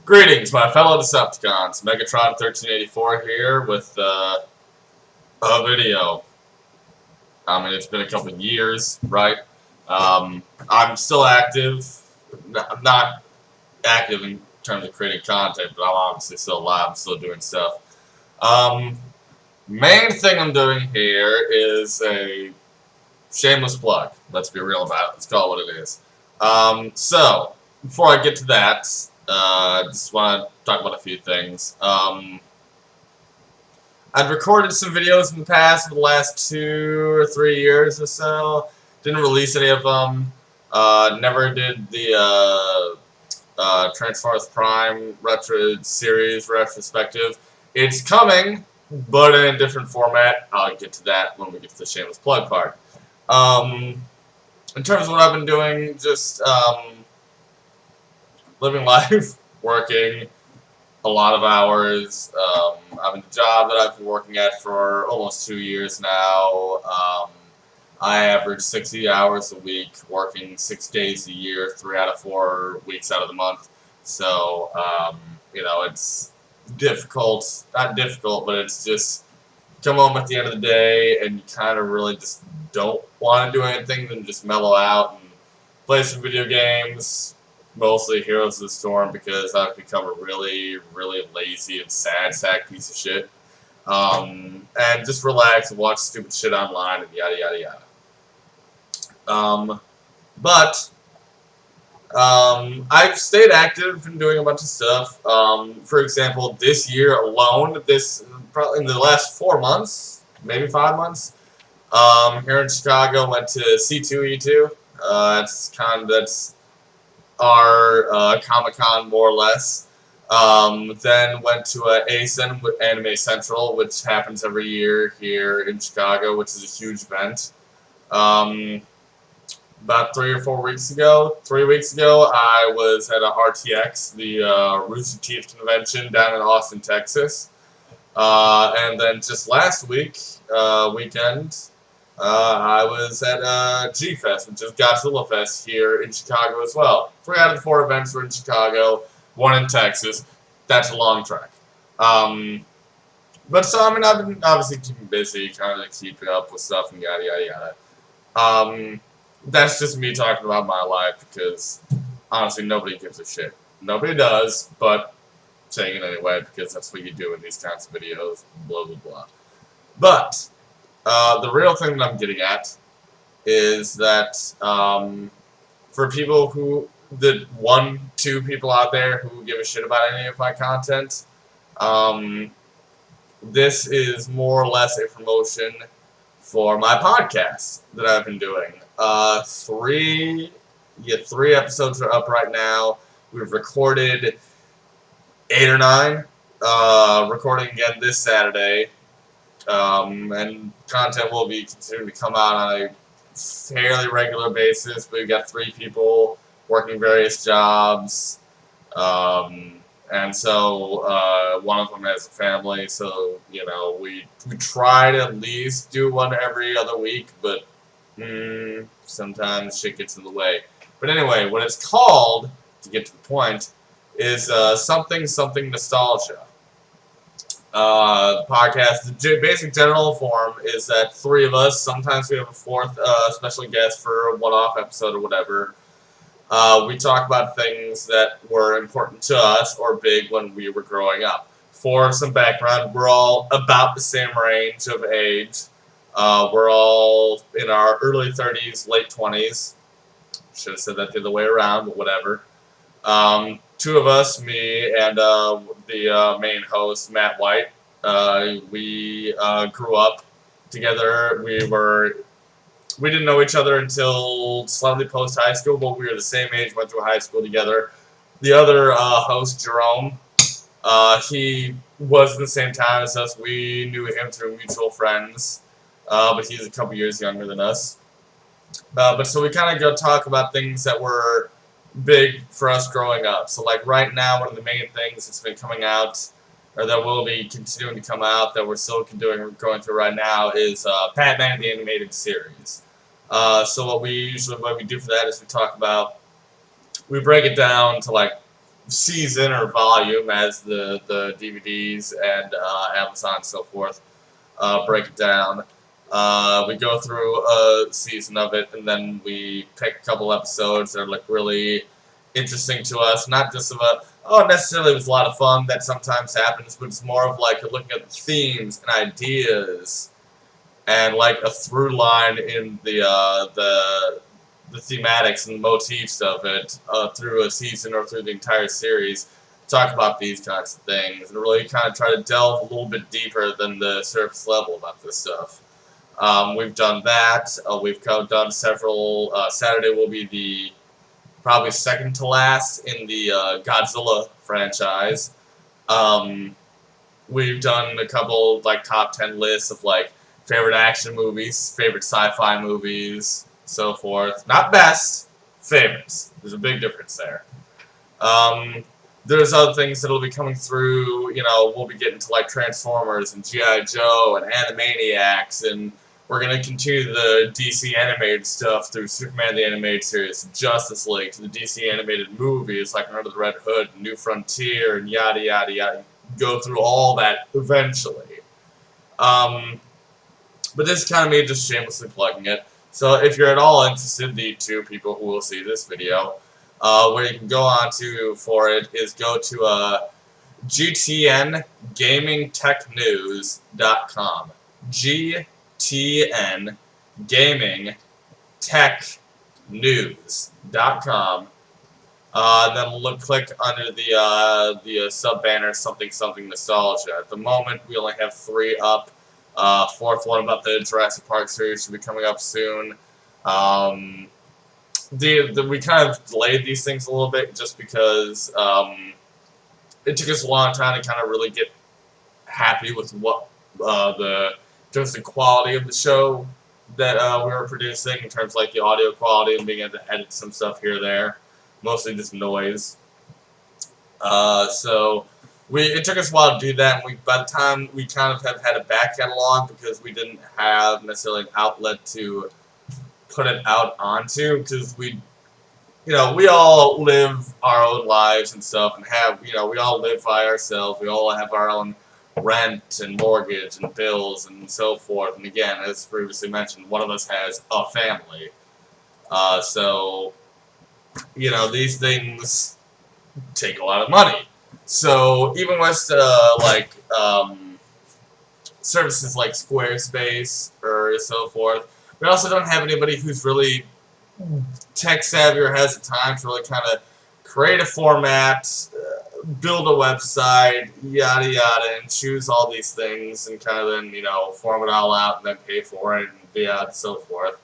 Greetings, my fellow Decepticons. Megatron1384 here with a video. I mean, it's been a couple of years, right? I'm still active. I'm not active in terms of creating content, but I'm obviously still alive. I'm still doing stuff. Main thing I'm doing here is a shameless plug. Let's be real about it. Let's call it what it is. So, before I get to that, I just want to talk about a few things. I've recorded some videos in the past for the last 2 or 3 years or so. Didn't release any of them. Never did the Transformers Prime series retrospective. It's coming, but in a different format. I'll get to that when we get to the shameless plug part. In terms of what I've been doing, just living life, working a lot of hours. I've a job that I've been working at for almost 2 years now. I average 60 hours a week, working 6 days a year, 3 out of 4 weeks out of the month. So, you know, it's difficult. Not difficult, but it's just come home at the end of the day and you kind of really just don't want to do anything than just mellow out and play some video games, mostly Heroes of the Storm, because I've become a really, really lazy and sad sack piece of shit. And just relax and watch stupid shit online and yada yada yada. I've stayed active and doing a bunch of stuff. For example, this year alone, probably in the last 4 months, maybe 5 months, here in Chicago, went to C2E2. That's our Comic-Con, more or less. Then went to ASIN with Anime Central, which happens every year here in Chicago, which is a huge event. About 3 or 4 weeks ago, 3 weeks ago, I was at a RTX, the Rooster Teeth convention down in Austin, Texas. And then just last weekend, I was at G-Fest, which is Godzilla Fest here in Chicago as well. 3 out of the 4 events were in Chicago, 1 in Texas. That's a long track. But so, I mean, I've been obviously keeping busy, kind of keeping up with stuff and yada yada yada. That's just me talking about my life because, honestly, nobody gives a shit. Nobody does, but saying it anyway because that's what you do in these kinds of videos, blah blah blah. But the real thing that I'm getting at is that for people the 1-2 people out there who give a shit about any of my content, this is more or less a promotion for my podcast that I've been doing. 3 episodes are up right now. We've recorded 8 or 9. Recording again this Saturday. And content will be continuing to come out on a fairly regular basis. We've got 3 people working various jobs, and so one of them has a family. So you know, we try to at least do one every other week, but sometimes shit gets in the way. But anyway, what it's called, to get to the point, is something nostalgia. The podcast, the basic general form is that 3 of us, sometimes we have a 4th special guest for a one-off episode or whatever. We talk about things that were important to us or big when we were growing up. For some background, we're all about the same range of age. We're all in our early 30s, late 20s. Should have said that the other way around, but whatever. 2 of us, me and the main host, Matt White, we grew up together. We didn't know each other until slightly post high school, but we were the same age, went through high school together. The other host, Jerome, he was in the same town as us. We knew him through mutual friends, but he's a couple years younger than us. But so we kind of go talk about things that were big for us growing up. So like right now, one of the main things that's been coming out, or that will be continuing to come out, that we're still going through right now, is Batman the Animated Series. So what we do for that is we break it down to like season or volume, as the DVDs and Amazon and so forth break it down. We go through a season of it, and then we pick a couple episodes that are like really interesting to us. Not just of a, oh, necessarily it was a lot of fun, that sometimes happens, but it's more of like looking at the themes and ideas and like a through line in the thematics and the motifs of it through a season or through the entire series. Talk about these kinds of things and really kind of try to delve a little bit deeper than the surface level about this stuff. We've done that. We've done several. Saturday will be the probably second to last in the Godzilla franchise. We've done a couple like top 10 lists of like favorite action movies, favorite sci-fi movies, so forth. Not best, favorites. There's a big difference there. There's other things that'll be coming through. You know, we'll be getting to like Transformers and G.I. Joe and Animaniacs, and we're gonna continue the DC animated stuff through Superman the Animated Series, Justice League, to the DC animated movies like Under the Red Hood, New Frontier, and yada yada yada. Go through all that eventually. But this is kind of me just shamelessly plugging it. So if you're at all interested, the two people who will see this video, where you can go on to for it is go to GTNGamingTechNews.com. GTNGamingTechNews.com. Then click under the sub banner something something nostalgia. At the moment, we only have 3 up. Fourth one about the Jurassic Park series should be coming up soon. We kind of delayed these things a little bit just because it took us a long time to kind of really get happy with what the quality of the show that we were producing in terms of like the audio quality and being able to edit some stuff here or there. Mostly just noise. So it took us a while to do that, and by the time we kind of have had a back catalog because we didn't have necessarily an outlet to put it out onto, because we all live our own lives and stuff, and we all live by ourselves. We all have our own rent and mortgage and bills and so forth. And again, as previously mentioned, one of us has a family. So these things take a lot of money. So even with services like Squarespace or so forth, we also don't have anybody who's really tech savvy or has the time to really kind of create a format, build a website, yada yada, and choose all these things and kind of then form it all out and then pay for it and and so forth.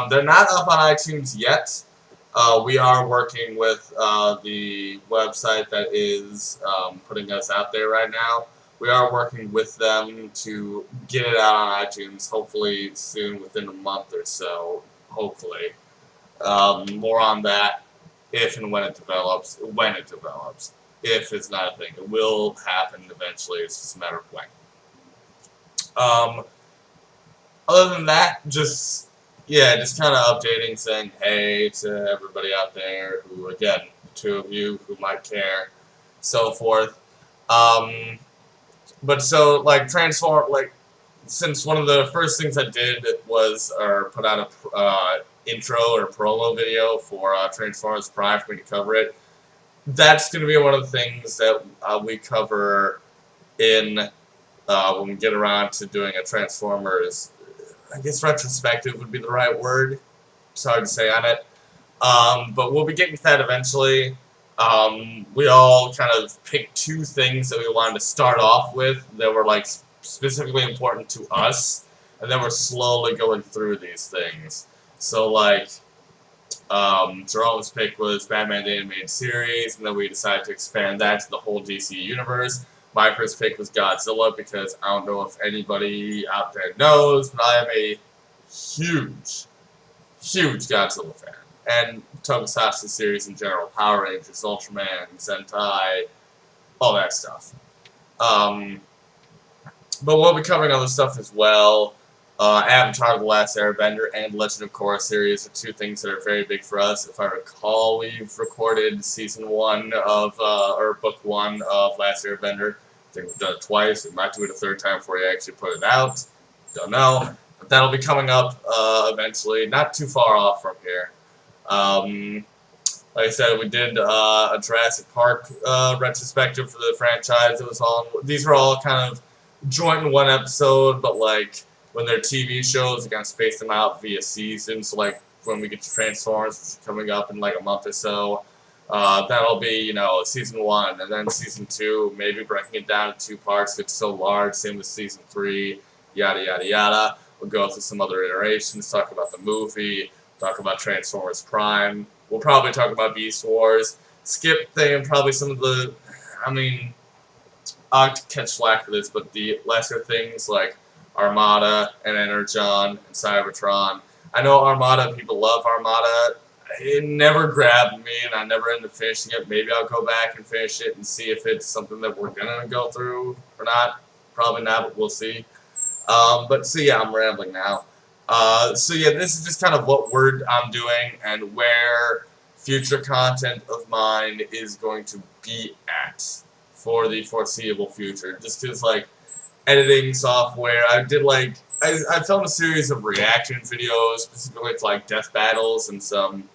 They're not up on iTunes yet. We are working with the website that is putting us out there right now. We are working with them to get it out on iTunes, hopefully soon, within a month or so, hopefully. More on that if and when it develops. When it develops. If it's not a thing. It will happen eventually, it's just a matter of when. Other than that, just kind of updating, saying hey to everybody out there who, again, the 2 of you who might care, so forth. But so, since one of the first things I did was put out a intro or promo video for Transformers Prime for me to cover it, that's going to be one of the things that we cover when we get around to doing a Transformers, I guess retrospective would be the right word. It's hard to say on it. But we'll be getting to that eventually. We all kind of picked 2 things that we wanted to start off with that were specifically important to us, and then we're slowly going through these things. So Jerome's pick was Batman the Animated Series, and then we decided to expand that to the whole DC universe. My first pick was Godzilla because I don't know if anybody out there knows, but I am a huge, huge Godzilla fan. And Tokusatsu series in general, Power Rangers, Ultraman, Sentai, all that stuff. But we'll be covering other stuff as well. Avatar: The Last Airbender and Legend of Korra series are two things that are very big for us. If I recall, we've recorded season 1 of, or book 1 of Last Airbender. I think we've done it twice. We might do it a third time before we actually put it out. Don't know. But that'll be coming up eventually, not too far off from here. Like I said, we did a Jurassic Park retrospective for the franchise. It was all, these were all kind of joint in one episode, but like when they're TV shows, we kind of space them out via seasons. So like when we get to Transformers, which is coming up in like a month or so, that'll be, you know, season 1, and then season 2, maybe breaking it down to 2 parts. It's so large. Same with season 3, yada yada yada. We'll go through some other iterations, talk about the movie, talk about Transformers Prime. We'll probably talk about Beast Wars. Skip thing, probably some of the, I mean, I'll catch flack for this, but the lesser things like Armada and Energon and Cybertron. I know Armada, people love Armada. It never grabbed me, and I never ended up finishing it. Maybe I'll go back and finish it and see if it's something that we're going to go through or not. Probably not, but we'll see. But so yeah, I'm rambling now. So yeah, this is just kind of what I'm doing and where future content of mine is going to be at for the foreseeable future. Just because, like, editing software, I did, like, I filmed a series of reaction videos, specifically to, like, death battles and some,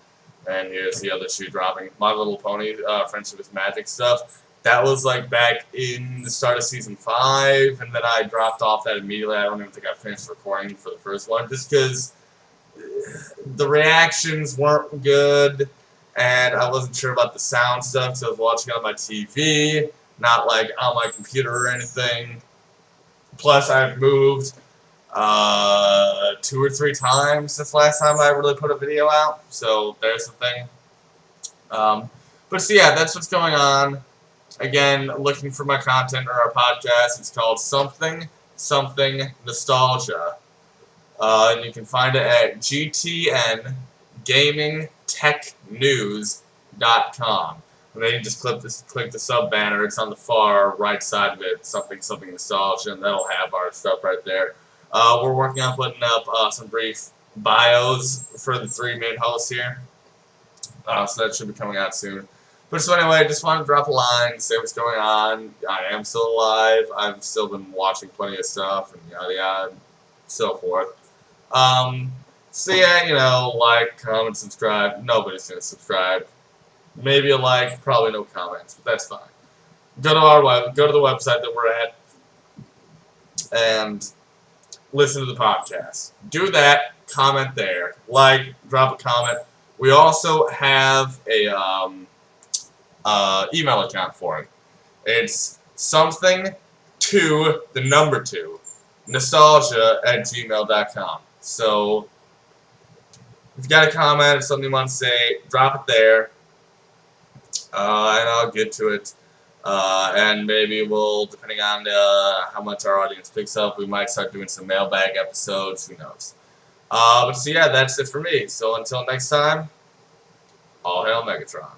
and here's the other shoe dropping, My Little Pony, Friendship is Magic stuff. That was, like, back in the start of Season 5, and then I dropped off that immediately. I don't even think I finished recording for the first one, just because the reactions weren't good, and I wasn't sure about the sound stuff, so I was watching it on my TV, not, like, on my computer or anything. Plus, I've moved 2 or 3 times since last time I really put a video out, so there's the thing. But so yeah, that's what's going on. Again, looking for my content or our podcast. It's called Something Nostalgia. And you can find it at gtngamingtechnews.com. And then you just click the sub banner. It's on the far right side of it. Something Nostalgia, and that'll have our stuff right there. We're working on putting up some brief bios for the 3 main hosts here. So that should be coming out soon. But so anyway, I just wanted to drop a line, say what's going on. I am still alive. I've still been watching plenty of stuff, and yada yada, so forth. So yeah, you know, like, comment, subscribe. Nobody's gonna subscribe. Maybe a like, probably no comments, but that's fine. Go to the website that we're at, and listen to the podcast. Do that. Comment there. Like, drop a comment. We also have a email account for it. It's nostalgia@gmail.com. So if you got a comment or something you want to say, drop it there, and I'll get to it. And maybe we'll, depending on how much our audience picks up, we might start doing some mailbag episodes. Who knows? But so yeah, that's it for me. So until next time, all hail Megatron.